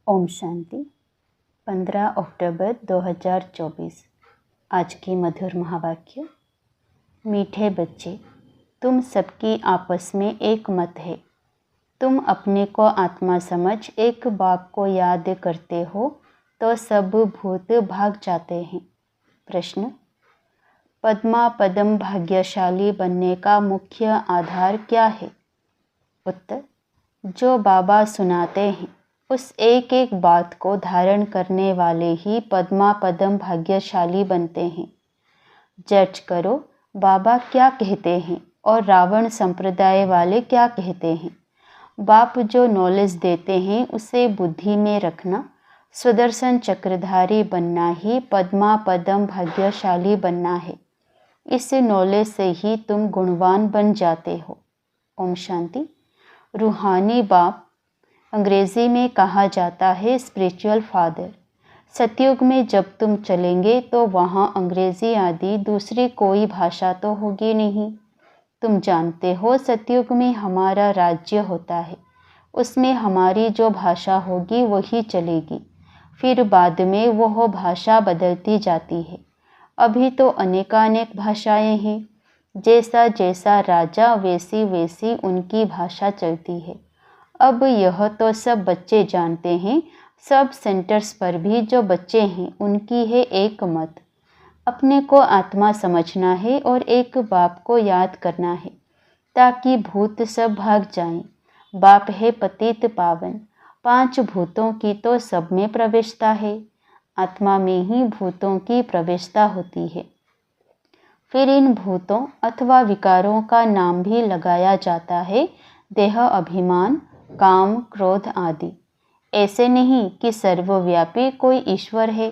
ओम शांति। 15 अक्टूबर 2024। आज की मधुर महावाक्य। मीठे बच्चे, तुम सबकी आपस में एक मत है। तुम अपने को आत्मा समझ एक बाप को याद करते हो तो सब भूत भाग जाते हैं। प्रश्न। पद्मा पदम भाग्यशाली बनने का मुख्य आधार क्या है? उत्तर। जो बाबा सुनाते हैं उस एक एक बात को धारण करने वाले ही पद्मा पदम भाग्यशाली बनते हैं। जज करो बाबा क्या कहते हैं और रावण संप्रदाय वाले क्या कहते हैं। बाप जो नॉलेज देते हैं उसे बुद्धि में रखना। सुदर्शन चक्रधारी बनना ही पद्मा पदम भाग्यशाली बनना है। इस नॉलेज से ही तुम गुणवान बन जाते हो। ओम शांति। रूहानी बाप अंग्रेज़ी में कहा जाता है स्पिरिचुअल फादर। सतयुग में जब तुम चलेंगे तो वहाँ अंग्रेज़ी आदि दूसरी कोई भाषा तो होगी नहीं। तुम जानते हो सतयुग में हमारा राज्य होता है, उसमें हमारी जो भाषा होगी वही चलेगी। फिर बाद में वह भाषा बदलती जाती है। अभी तो अनेकानेक भाषाएं हैं। जैसा जैसा राजा वैसी वैसी उनकी भाषा चलती है। अब यह तो सब बच्चे जानते हैं। सब सेंटर्स पर भी जो बच्चे हैं उनकी है एक मत। अपने को आत्मा समझना है और एक बाप को याद करना है ताकि भूत सब भाग जाएं। बाप है पतित पावन। 5 भूतों की तो सब में प्रवेशता है। आत्मा में ही भूतों की प्रवेशता होती है। फिर इन भूतों अथवा विकारों का नाम भी लगाया जाता है देह, अभिमान, काम, क्रोध आदि। ऐसे नहीं कि सर्वव्यापी कोई ईश्वर है।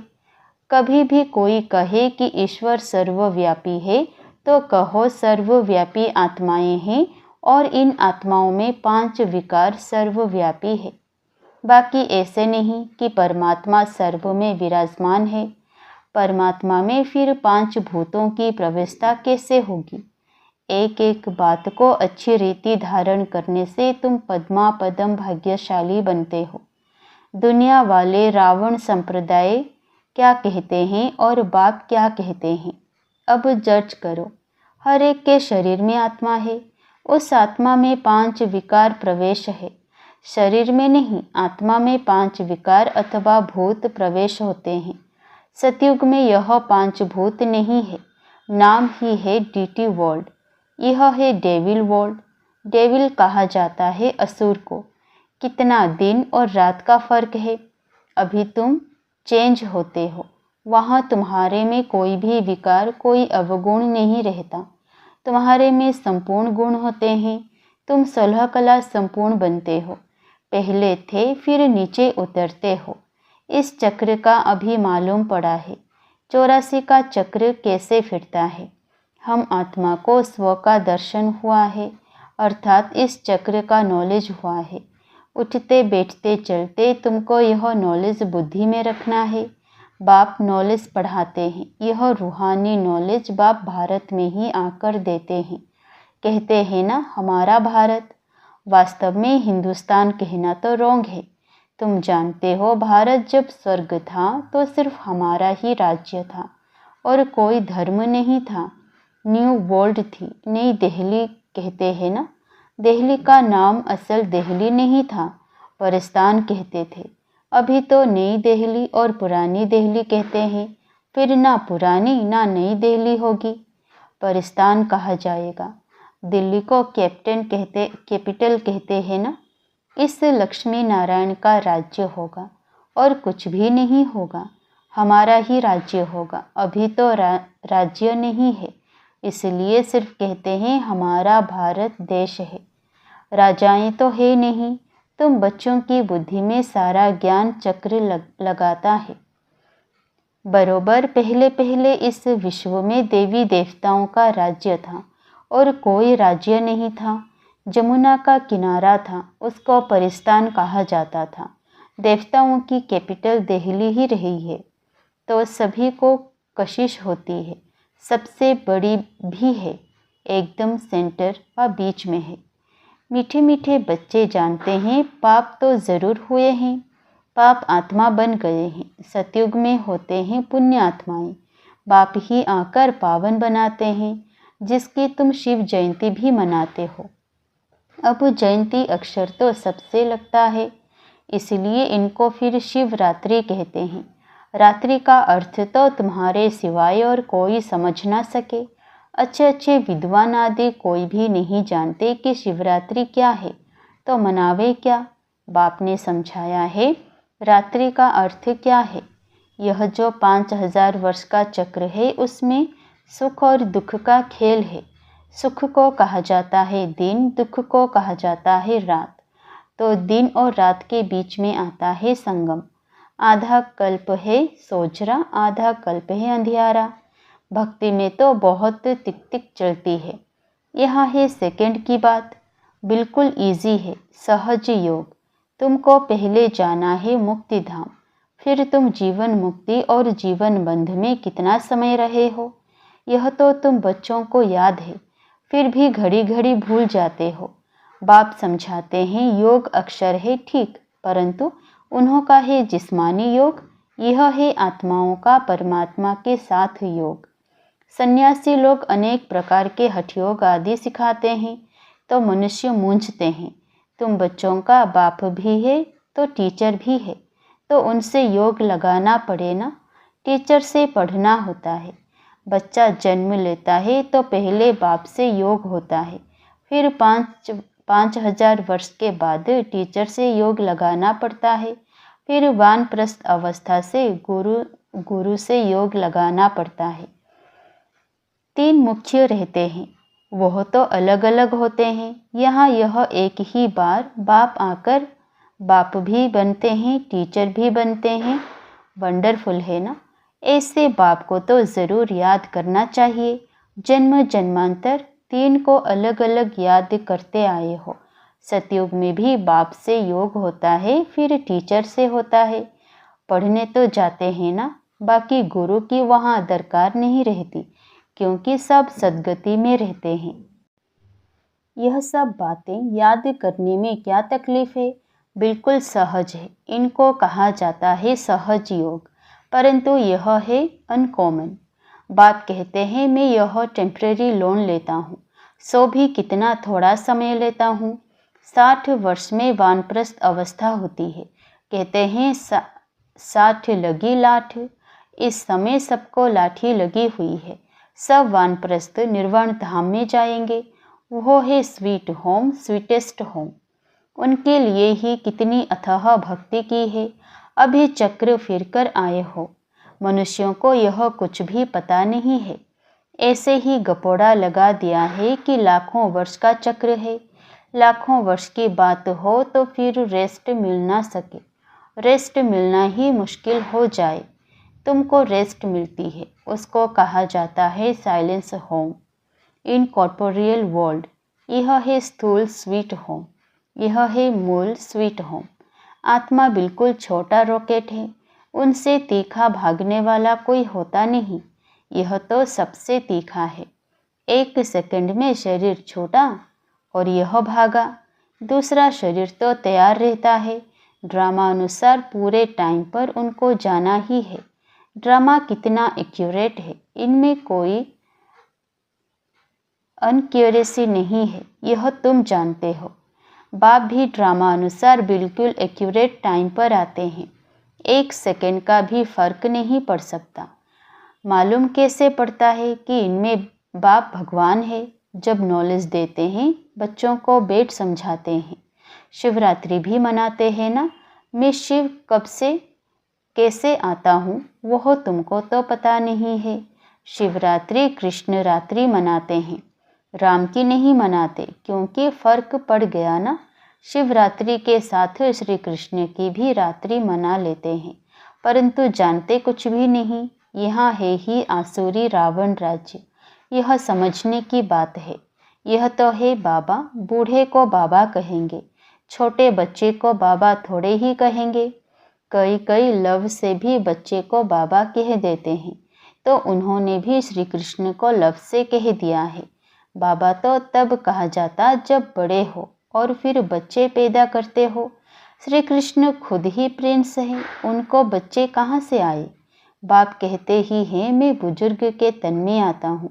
कभी भी कोई कहे कि ईश्वर सर्वव्यापी है तो कहो सर्वव्यापी आत्माएं हैं और इन आत्माओं में 5 विकार सर्वव्यापी है। बाकी ऐसे नहीं कि परमात्मा सर्व में विराजमान है। परमात्मा में फिर 5 भूतों की प्रवेशता कैसे होगी? एक एक बात को अच्छी रीति धारण करने से तुम पद्मा पदम भाग्यशाली बनते हो। दुनिया वाले रावण संप्रदाय क्या कहते हैं और बाप क्या कहते हैं? अब जज करो। हर एक के शरीर में आत्मा है। उस आत्मा में 5 विकार प्रवेश है। शरीर में नहीं, आत्मा में 5 विकार अथवा भूत प्रवेश होते हैं। सतयुग में यह 5 भूत नहीं है। नाम ही है डीटी वर्ल्ड। यह है डेविल वर्ल्ड। डेविल कहा जाता है असुर को। कितना दिन और रात का फर्क है। अभी तुम चेंज होते हो। वहाँ तुम्हारे में कोई भी विकार, कोई अवगुण नहीं रहता। तुम्हारे में संपूर्ण गुण होते हैं। तुम 16 कला संपूर्ण बनते हो। पहले थे फिर नीचे उतरते हो। इस चक्र का अभी मालूम पड़ा है। 84 का चक्र कैसे फिरता है। हम आत्मा को स्व का दर्शन हुआ है, अर्थात इस चक्र का नॉलेज हुआ है। उठते बैठते चलते तुमको यह नॉलेज बुद्धि में रखना है। बाप नॉलेज पढ़ाते हैं। यह रूहानी नॉलेज बाप भारत में ही आकर देते हैं। कहते हैं ना हमारा भारत। वास्तव में हिंदुस्तान कहना तो रोंग है। तुम जानते हो भारत जब स्वर्ग था तो सिर्फ हमारा ही राज्य था और कोई धर्म नहीं था। न्यू वर्ल्ड थी। नई दिल्ली कहते हैं ना। दिल्ली का नाम असल दिल्ली नहीं था, परिस्तान कहते थे। अभी तो नई दिल्ली और पुरानी दिल्ली कहते हैं। फिर ना पुरानी ना नई दिल्ली होगी, परिस्तान कहा जाएगा। दिल्ली को कैपिटल कहते हैं ना। इस लक्ष्मी नारायण का राज्य होगा और कुछ भी नहीं होगा। हमारा ही राज्य होगा। अभी तो राज्य नहीं है, इसलिए सिर्फ कहते हैं हमारा भारत देश है। राजाएं तो है नहीं। तुम बच्चों की बुद्धि में सारा ज्ञान चक्र लगाता है। बरोबर पहले पहले इस विश्व में देवी देवताओं का राज्य था और कोई राज्य नहीं था। जमुना का किनारा था, उसको परिस्तान कहा जाता था। देवताओं की कैपिटल दिल्ली ही रही है। तो सभी को कशिश होती है। सबसे बड़ी भी है, एकदम सेंटर व बीच में है। मीठे मीठे बच्चे जानते हैं पाप तो ज़रूर हुए हैं। पाप आत्मा बन गए हैं। सतयुग में होते हैं पुण्य आत्माएं, बाप ही आकर पावन बनाते हैं, जिसकी तुम शिव जयंती भी मनाते हो। अब जयंती अक्षर तो सबसे लगता है, इसलिए इनको फिर शिवरात्रि कहते हैं। रात्रि का अर्थ तो तुम्हारे सिवाय और कोई समझ ना सके। अच्छे अच्छे विद्वान आदि कोई भी नहीं जानते कि शिवरात्रि क्या है, तो मनावे क्या। बाप ने समझाया है रात्रि का अर्थ क्या है। यह जो 5000 वर्ष का चक्र है, उसमें सुख और दुख का खेल है। सुख को कहा जाता है दिन, दुख को कहा जाता है रात। तो दिन और रात के बीच में आता है संगम। आधा कल्प है सोजरा, आधा कल्प है अंधियारा। भक्ति में तो बहुत टिक टिक चलती है। यहाँ है सेकंड की बात, बिल्कुल इजी है, सहज योग। तुमको पहले जाना है मुक्ति धाम, फिर तुम जीवन मुक्ति और जीवन बंध में कितना समय रहे हो, यह तो तुम बच्चों को याद है, फिर भी घड़ी घड़ी भूल जाते हो। बाप समझाते हैं योग अक्षर है ठीक, परंतु उन्हों का है जिस्मानी योग, यह है आत्माओं का परमात्मा के साथ योग। सन्यासी लोग अनेक प्रकार के हठयोग आदि सिखाते हैं, तो मनुष्य मूंझते हैं। तुम बच्चों का बाप भी है तो टीचर भी है, तो उनसे योग लगाना पड़े ना। टीचर से पढ़ना होता है। बच्चा जन्म लेता है तो पहले बाप से योग होता है, फिर 5000 वर्ष के बाद टीचर से योग लगाना पड़ता है, फिर वानप्रस्थ अवस्था से गुरु से योग लगाना पड़ता है। 3 मुख्य रहते हैं, वह तो अलग अलग होते हैं। यहाँ यह एक ही बार बाप आकर बाप भी बनते हैं, टीचर भी बनते हैं। वंडरफुल है ना। ऐसे बाप को तो ज़रूर याद करना चाहिए। जन्म जन्मांतर 3 को अलग अलग याद करते आए हो। सतयुग में भी बाप से योग होता है, फिर टीचर से होता है। पढ़ने तो जाते हैं ना, बाकी गुरु की वहाँ दरकार नहीं रहती, क्योंकि सब सद्गति में रहते हैं। यह सब बातें याद करने में क्या तकलीफ है, बिल्कुल सहज है। इनको कहा जाता है सहज योग, परंतु यह है अनकॉमन। बाप कहते हैं मैं यह टेम्परेरी लोन लेता हूँ, सो भी कितना थोड़ा समय लेता हूँ। 60 वर्ष में वानप्रस्थ अवस्था होती है। कहते हैं 60 लगी लाठ। इस समय सबको लाठी लगी हुई है। सब वानप्रस्थ निर्वाण धाम में जाएंगे। वो है स्वीट होम, स्वीटेस्ट होम। उनके लिए ही कितनी अथाह भक्ति की है। अभी चक्र फिर कर आए हो। मनुष्यों को यह कुछ भी पता नहीं है। ऐसे ही गपोड़ा लगा दिया है कि लाखों वर्ष का चक्र है। लाखों वर्ष की बात हो तो फिर रेस्ट मिल ना सके, रेस्ट मिलना ही मुश्किल हो जाए। तुमको रेस्ट मिलती है, उसको कहा जाता है साइलेंस होम। इन कॉर्पोरियल वर्ल्ड यह है स्थूल स्वीट होम, यह है मूल स्वीट होम। आत्मा बिल्कुल छोटा रॉकेट है, उनसे तीखा भागने वाला कोई होता नहीं। यह तो सबसे तीखा है। 1 सेकंड में शरीर छोटा और यह भागा। दूसरा शरीर तो तैयार रहता है। ड्रामा अनुसार पूरे टाइम पर उनको जाना ही है। ड्रामा कितना एक्यूरेट है, इनमें कोई अनक्यूरेसी नहीं है, यह तुम जानते हो। बाप भी ड्रामा अनुसार बिल्कुल एक्यूरेट टाइम पर आते हैं। 1 सेकंड का भी फर्क नहीं पड़ सकता। मालूम कैसे पड़ता है कि इनमें बाप भगवान है? जब नॉलेज देते हैं, बच्चों को बैठ समझाते हैं। शिवरात्रि भी मनाते हैं ना। मैं शिव कब से कैसे आता हूँ वह तुमको तो पता नहीं है। शिवरात्रि कृष्ण रात्रि मनाते हैं, राम की नहीं मनाते, क्योंकि फर्क पड़ गया ना। शिवरात्रि के साथ श्री कृष्ण की भी रात्रि मना लेते हैं, परंतु जानते कुछ भी नहीं। यहाँ है ही आसुरी रावण राज्य। यह समझने की बात है। यह तो है बाबा। बूढ़े को बाबा कहेंगे, छोटे बच्चे को बाबा थोड़े ही कहेंगे। कई लव से भी बच्चे को बाबा कह देते हैं, तो उन्होंने भी श्री कृष्ण को लव से कह दिया है। बाबा तो तब कहा जाता जब बड़े हो और फिर बच्चे पैदा करते हो। श्री कृष्ण खुद ही प्रिंस हैं, उनको बच्चे कहाँ से आए? बाप कहते ही हैं, मैं बुजुर्ग के तन में आता हूँ।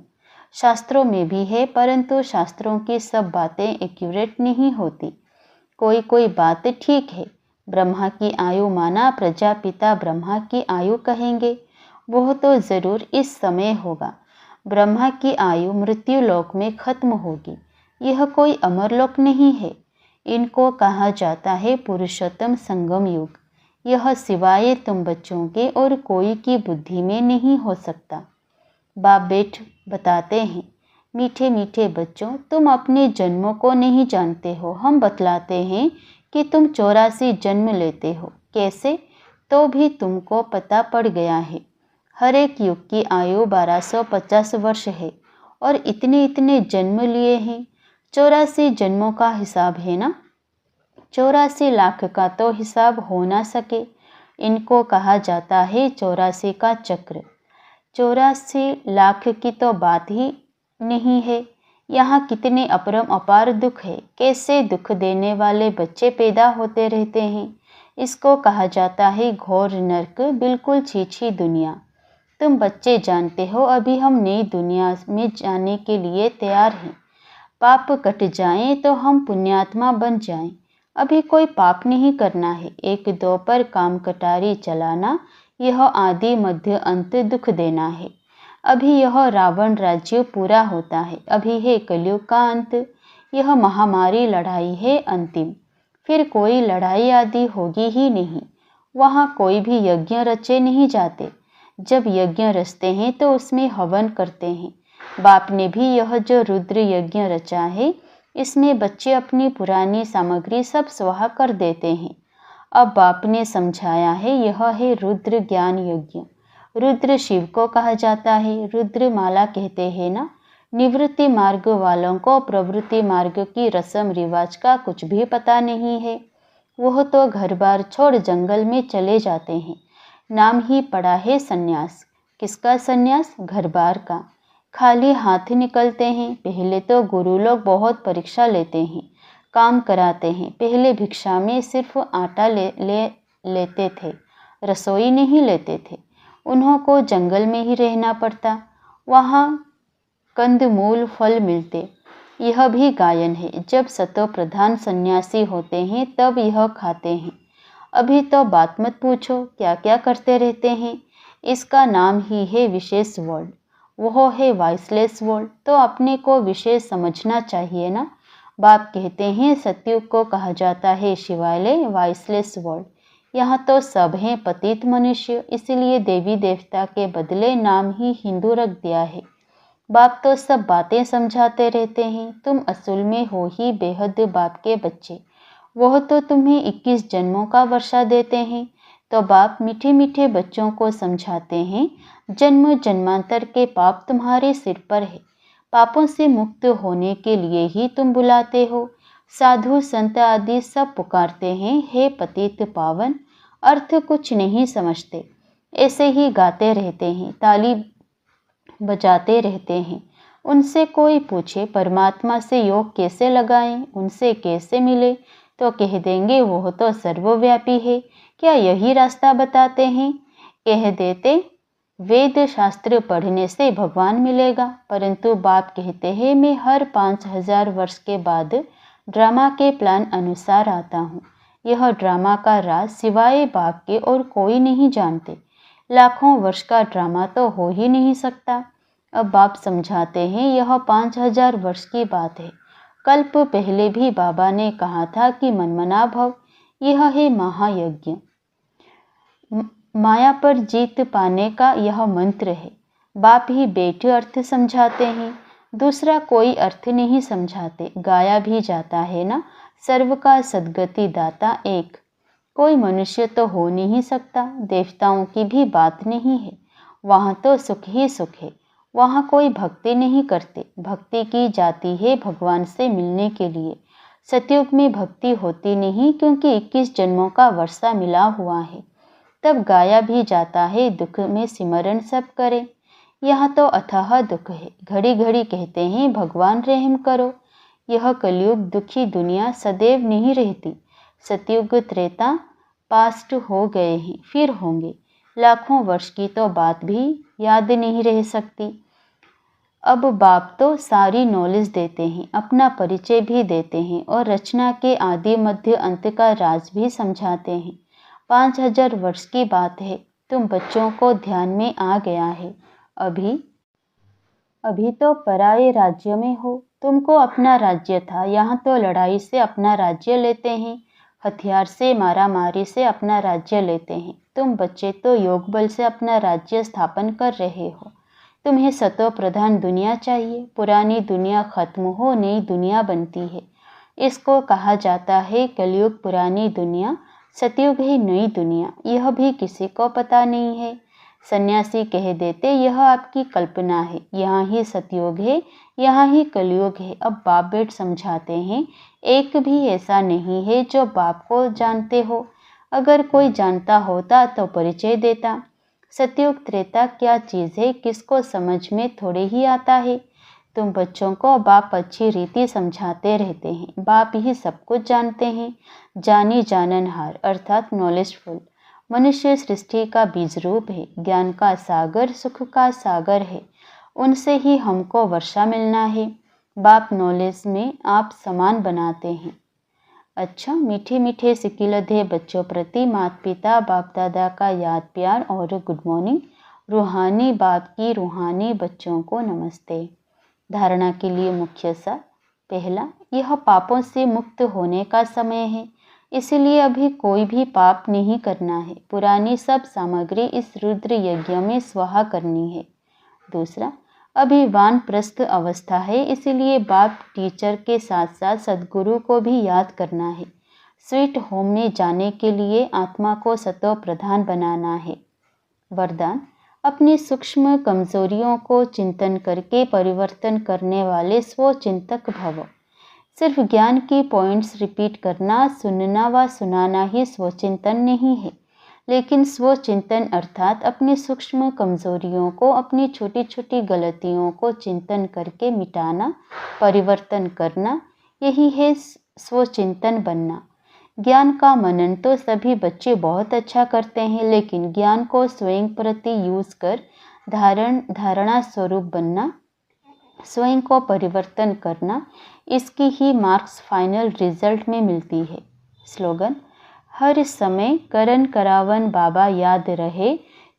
शास्त्रों में भी है, परंतु शास्त्रों की सब बातें एक्यूरेट नहीं होती। कोई कोई बात ठीक है। ब्रह्मा की आयु माना प्रजापिता ब्रह्मा की आयु कहेंगे, वह तो ज़रूर इस समय होगा। ब्रह्मा की आयु मृत्यु लोक में खत्म होगी। यह कोई अमरलोक नहीं है। इनको कहा जाता है पुरुषोत्तम संगम युग। यह सिवाय तुम बच्चों के और कोई की बुद्धि में नहीं हो सकता। बाप बेट बताते हैं, मीठे मीठे बच्चों, तुम अपने जन्मों को नहीं जानते हो। हम बतलाते हैं कि तुम 84 जन्म लेते हो। कैसे? तो भी तुमको पता पड़ गया है। हर एक युग की आयु 1250 वर्ष है और इतने इतने जन्म लिए हैं। 84 जन्मों का हिसाब है ना। 84 लाख का तो हिसाब हो ना सके। इनको कहा जाता है 84 का चक्र। 84 लाख की तो बात ही नहीं है। यहाँ कितने अपरम अपार दुख है। कैसे दुख देने वाले बच्चे पैदा होते रहते हैं। इसको कहा जाता है घोर नर्क, बिल्कुल छीछी दुनिया। तुम बच्चे जानते हो, अभी हम नई दुनिया में जाने के लिए तैयार हैं। पाप कट जाएं तो हम पुण्यात्मा बन जाएं। अभी कोई पाप नहीं करना है। 1-2 पर काम कटारी चलाना, यह आदि मध्य अंत दुख देना है। अभी यह रावण राज्य पूरा होता है। अभी है कलयुग का अंत। यह महामारी लड़ाई है अंतिम। फिर कोई लड़ाई आदि होगी ही नहीं। वहाँ कोई भी यज्ञ रचे नहीं जाते। जब यज्ञ रचते हैं तो उसमें हवन करते हैं। बाप ने भी यह जो रुद्र यज्ञ रचा है, इसमें बच्चे अपनी पुरानी सामग्री सब स्वाहा कर देते हैं। अब बाप ने समझाया है, यह है रुद्र ज्ञान यज्ञ। रुद्र शिव को कहा जाता है। रुद्र माला कहते हैं ना। निवृत्ति मार्ग वालों को प्रवृत्ति मार्ग की रस्म रिवाज का कुछ भी पता नहीं है। वह तो घर बार छोड़ जंगल में चले जाते हैं। नाम ही पड़ा है सन्यास। किसका सन्यास? घर बार का। खाली हाथ निकलते हैं। पहले तो गुरु लोग बहुत परीक्षा लेते हैं, काम कराते हैं। पहले भिक्षा में सिर्फ आटा लेते थे, रसोई नहीं लेते थे। उन्हों को जंगल में ही रहना पड़ता। वहाँ कंदमूल फल मिलते। यह भी गायन है। जब सतो प्रधान सन्यासी होते हैं तब यह खाते हैं। अभी तो बात मत पूछो, क्या क्या करते रहते हैं। इसका नाम ही है विशेष वर्ल्ड। वह है वाइसलेस वर्ल्ड। तो अपने को विशेष समझना चाहिए ना। बाप कहते हैं सतयुग को कहा जाता है शिवालय, वाइसलेस वर्ल्ड। यहाँ तो सब हैं पतित मनुष्य, इसलिए देवी देवता के बदले नाम ही हिंदू रख दिया है। बाप तो सब बातें समझाते रहते हैं। तुम असल में हो ही बेहद बाप के बच्चे। वह तो तुम्हें 21 जन्मों का वर्षा देते हैं। तो बाप मीठे मीठे बच्चों को समझाते हैं, जन्म जन्मांतर के पाप तुम्हारे सिर पर है। पापों से मुक्त होने के लिए ही तुम बुलाते हो। साधु संत आदि सब पुकारते हैं, हे पतित पावन। अर्थ कुछ नहीं समझते, ऐसे ही गाते रहते हैं, ताली बजाते रहते हैं। उनसे कोई पूछे परमात्मा से योग कैसे लगाएं, उनसे कैसे मिले, तो कह देंगे वह तो सर्वव्यापी है। क्या यही रास्ता बताते हैं? कह देते वेद शास्त्र पढ़ने से भगवान मिलेगा। परंतु बाप कहते हैं मैं हर 5000 वर्ष के बाद ड्रामा के प्लान अनुसार आता हूँ। यह ड्रामा का राज सिवाय बाप के और कोई नहीं जानते। लाखों वर्ष का ड्रामा तो हो ही नहीं सकता। अब बाप समझाते हैं यह 5000 वर्ष की बात है। कल्प पहले भी बाबा ने कहा था कि मनमना भव, यह है महायज्ञ। माया पर जीत पाने का यह मंत्र है। बाप ही बैठे अर्थ समझाते हैं, दूसरा कोई अर्थ नहीं समझाते। गाया भी जाता है ना, सर्व का सद्गति दाता एक। कोई मनुष्य तो हो नहीं सकता। देवताओं की भी बात नहीं है। वहाँ तो सुख ही सुख है। वहाँ कोई भक्ति नहीं करते। भक्ति की जाती है भगवान से मिलने के लिए। सतयुग में भक्ति होती नहीं, क्योंकि 21 जन्मों का वर्षा मिला हुआ है। तब गाया भी जाता है, दुख में सिमरण सब करे। यहाँ तो अथाह दुख है। घड़ी घड़ी कहते हैं भगवान रहम करो। यह कलयुग दुखी दुनिया सदैव नहीं रहती। सतयुग त्रेता पास्ट हो गए हैं, फिर होंगे। लाखों वर्ष की तो बात भी याद नहीं रह सकती। अब बाप तो सारी नॉलेज देते हैं, अपना परिचय भी देते हैं और रचना के आदि मध्य अंत का राज भी समझाते हैं। 5000 वर्ष की बात है, तुम बच्चों को ध्यान में आ गया है। अभी तो पराये राज्य में हो। तुमको अपना राज्य था, यहाँ तो लड़ाई से अपना राज्य लेते हैं, हथियार से मारामारी से अपना राज्य लेते हैं। तुम बच्चे तो योग बल से अपना राज्य स्थापन कर रहे हो। तुम्हें सतो प्रधान दुनिया चाहिए। पुरानी दुनिया खत्म हो, नई दुनिया बनती है। इसको कहा जाता है कलयुग पुरानी दुनिया, सतयुग है नई दुनिया। यह भी किसी को पता नहीं है। सन्यासी कह देते यह आपकी कल्पना है, यहाँ ही सतयुग है, यहाँ ही कलयुग है। अब बाप बेट समझाते हैं, एक भी ऐसा नहीं है जो बाप को जानते हो। अगर कोई जानता होता तो परिचय देता। सतयुग त्रेता क्या चीज़ है, किसको समझ में थोड़े ही आता है। तुम बच्चों को बाप अच्छी रीति समझाते रहते हैं। बाप ही सब कुछ जानते हैं। जानी जाननहार अर्थात नॉलेजफुल। मनुष्य सृष्टि का बीज रूप है, ज्ञान का सागर, सुख का सागर है। उनसे ही हमको वर्षा मिलना है। बाप नॉलेज में आप समान बनाते हैं। अच्छा, मीठे मीठे सिकिलधे बच्चों प्रति माता पिता बाप दादा का याद प्यार और गुड मॉर्निंग। रूहानी बाप की रूहानी बच्चों को नमस्ते। धारणा के लिए मुख्य सार। पहला, यह पापों से मुक्त होने का समय है, इसलिए अभी कोई भी पाप नहीं करना है। पुरानी सब सामग्री इस रुद्र यज्ञ में स्वाहा करनी है। दूसरा, अभी वानप्रस्थ अवस्था है, इसलिए बाप टीचर के साथ साथ सद्गुरु को भी याद करना है। स्वीट होम में जाने के लिए आत्मा को सतो प्रधान बनाना है। वरदान, अपनी सूक्ष्म कमजोरियों को चिंतन करके परिवर्तन करने वाले स्वचिंतक भव। सिर्फ ज्ञान की पॉइंट्स रिपीट करना, सुनना व सुनाना ही स्वचिंतन नहीं है, लेकिन स्वचिंतन अर्थात अपनी सूक्ष्म कमजोरियों को, अपनी छोटी छोटी गलतियों को चिंतन करके मिटाना, परिवर्तन करना, यही है स्वचिंतन बनना। ज्ञान का मनन तो सभी बच्चे बहुत अच्छा करते हैं, लेकिन ज्ञान को स्वयं प्रति यूज कर धारणा स्वरूप बनना, स्वयं को परिवर्तन करना, इसकी ही मार्क्स फाइनल रिजल्ट में मिलती है। स्लोगन, हर समय करन करावन बाबा याद रहे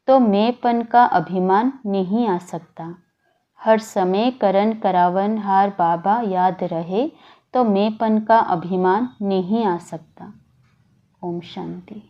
तो मैंपन का अभिमान नहीं आ सकता। हर समय करन करावन हार बाबा याद रहे तो मैंपन का अभिमान नहीं आ सकता। ओम शांति।